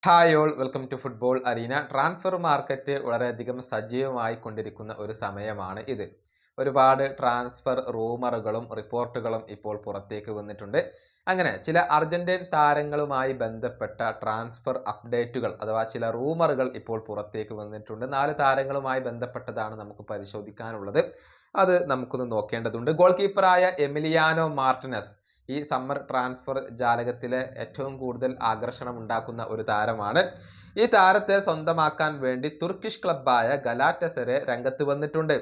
Hi all welcome to football arena. Transfer market വളരെയധികം സജീവമായി കൊണ്ടിരിക്കുന്ന ഒരു സമയമാണ് ഇത്. ഒരുപാട് ട്രാൻസ്ഫർ റൂമറുകളും റിപ്പോർട്ടുകളും ഇപ്പോൾ പുറത്തേക്ക് വന്നിട്ടുണ്ട്. അങ്ങനെ ചില അർജന്റീൻ താരങ്ങളുമായി ബന്ധപ്പെട്ട ട്രാൻസ്ഫർ അപ്ഡേറ്റുകൾ അഥവാ ചില റൂമറുകൾ ഇപ്പോൾ പുറത്തേക്ക് വന്നിട്ടുണ്ട്. 4 താരങ്ങളുമായി ബന്ധപ്പെട്ടതാണ് നമുക്ക് പരിശോധിക്കാനുള്ളത്. അത് നമുക്കൊന്ന് നോക്കേണ്ടതുണ്ട്. ഗോൾ കീപ്പറായ എമിലിയാനോ മാർട്ടിനസ് ഈ സമ്മർ ട്രാൻസ്ഫർ ജാലകത്തിലെ ഏറ്റവും കൂടുതൽ ആകർഷണം ഉണ്ടാക്കുന്ന ഒരു താരമാണ്. ഈ താരത്തെ സ്വന്തമാക്കാൻ വേണ്ടി തുർക്കിഷ് ക്ലബ്ബായ ഗലാറ്റസരെ രംഗത്ത് വന്നിട്ടുണ്ട്.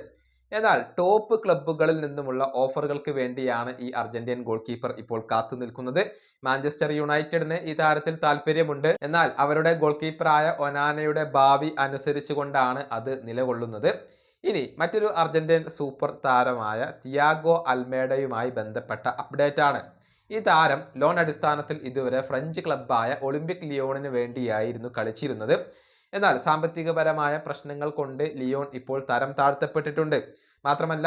എന്നാൽ ടോപ്പ് ക്ലബ്ബുകളിൽ നിന്നുമുള്ള ഓഫറുകൾക്ക് വേണ്ടിയാണ് ഈ അർജന്റീൻ ഗോൾ കീപ്പർ ഇപ്പോൾ കാത്തു നിൽക്കുന്നത്. മാഞ്ചസ്റ്റർ യുണൈറ്റഡിന് ഈ താരത്തിൽ താല്പര്യമുണ്ട്. എന്നാൽ അവരുടെ ഗോൾ കീപ്പറായ ഒനാനയുടെ ഭാവി അനുസരിച്ചുകൊണ്ടാണ് അത് നിലകൊള്ളുന്നത്. ഇനി മറ്റൊരു അർജന്റീൻ സൂപ്പർ താരമായ തിയാഗോ അൽമേഡയുമായി ബന്ധപ്പെട്ട അപ്ഡേറ്റ് ആണ്. ഈ താരം ലോൺ അടിസ്ഥാനത്തിൽ ഇതുവരെ ഫ്രഞ്ച് ക്ലബ്ബായ ഒളിമ്പിക് ലിയോണിന് വേണ്ടിയായിരുന്നു കളിച്ചിരുന്നത്. എന്നാൽ സാമ്പത്തികപരമായ പ്രശ്നങ്ങൾ കൊണ്ട് ലിയോൺ ഇപ്പോൾ തരം താഴ്ത്തപ്പെട്ടിട്ടുണ്ട്. മാത്രമല്ല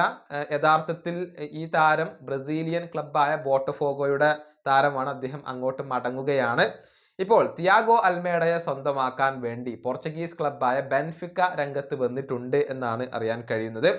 യഥാർത്ഥത്തിൽ ഈ താരം ബ്രസീലിയൻ ക്ലബ്ബായ ബോട്ടഫോഗോയുടെ താരമാണ്. അദ്ദേഹം അങ്ങോട്ട് മടങ്ങുകയാണ്. ഇപ്പോൾ തിയാഗോ അൽമേഡയെ സ്വന്തമാക്കാൻ വേണ്ടി പോർച്ചുഗീസ് ക്ലബ്ബായ ബെൻഫിക്ക രംഗത്ത് വന്നിട്ടുണ്ട് എന്നാണ് അറിയാൻ കഴിയുന്നത്.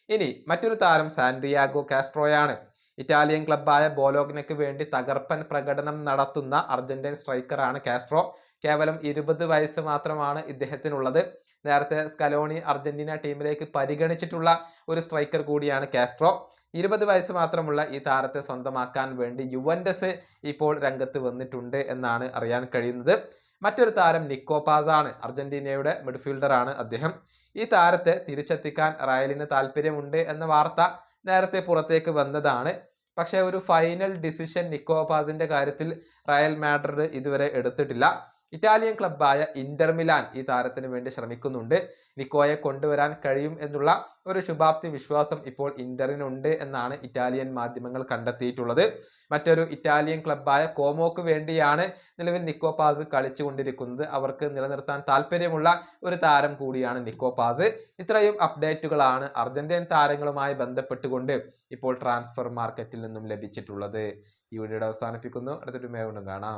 ഇനി മറ്റൊരു താരം സാൻഡ്രിയാഗോ കാസ്ട്രോയാണ്. ഇറ്റാലിയൻ ക്ലബ്ബായ ബോലോഗ്നയ്ക്ക് വേണ്ടി തകർപ്പൻ പ്രകടനം നടത്തുന്ന അർജന്റീൻ സ്ട്രൈക്കറാണ് കാസ്ട്രോ. കേവലം 20 വയസ്സ് മാത്രമാണ് ഇദ്ദേഹത്തിനുള്ളത്. നേരത്തെ സ്കലോണി അർജന്റീന ടീമിലേക്ക് പരിഗണിച്ചിട്ടുള്ള ഒരു സ്ട്രൈക്കർ കൂടിയാണ് കാസ്ട്രോ. 20 വയസ്സ് മാത്രമുള്ള ഈ താരത്തെ സ്വന്തമാക്കാൻ വേണ്ടി യുവന്റസ് ഇപ്പോൾ രംഗത്ത് വന്നിട്ടുണ്ട് എന്നാണ് അറിയാൻ കഴിയുന്നത്. മറ്റൊരു താരം നിക്കോ പാസ് ആണ്. അർജന്റീനയുടെ മിഡ്ഫീൽഡറാണ് അദ്ദേഹം. ഈ താരത്തെ തിരിച്ചെത്തിക്കാൻ റയലിന് താല്പര്യമുണ്ട് എന്ന വാർത്ത നേരത്തെ പുറത്തേക്ക് വന്നതാണ്. പക്ഷേ ഒരു ഫൈനൽ ഡിസിഷൻ നിക്കോ പാസിന്റെ കാര്യത്തിൽ റയൽ മാഡ്രിഡ് ഇതുവരെ എടുത്തിട്ടില്ല. ഇറ്റാലിയൻ ക്ലബ്ബായ ഇന്റർ മിലാൻ ഈ താരത്തിന് വേണ്ടി ശ്രമിക്കുന്നുണ്ട്. നിക്കോയെ കൊണ്ടുവരാൻ കഴിയും എന്നുള്ള ഒരു ശുഭാപ്തി വിശ്വാസം ഇപ്പോൾ ഇന്ററിനുണ്ട് എന്നാണ് ഇറ്റാലിയൻ മാധ്യമങ്ങൾ കണ്ടെത്തിയിട്ടുള്ളത്. മറ്റൊരു ഇറ്റാലിയൻ ക്ലബ്ബായ കോമോക്ക് വേണ്ടിയാണ് നിലവിൽ നിക്കോ പാസ് കളിച്ചുകൊണ്ടിരിക്കുന്നത്. അവർക്ക് നിലനിർത്താൻ താല്പര്യമുള്ള ഒരു താരം കൂടിയാണ് നിക്കോ പാസ്. ഇത്രയും അപ്ഡേറ്റുകളാണ് അർജന്റീൻ താരങ്ങളുമായി ബന്ധപ്പെട്ടുകൊണ്ട് ഇപ്പോൾ ട്രാൻസ്ഫർ മാർക്കറ്റിൽ നിന്നും ലഭിച്ചിട്ടുള്ളത്. ഈ വീഡിയോ അവസാനിപ്പിക്കുന്നു. അടുത്തൊരു വീണ്ടും കാണാം.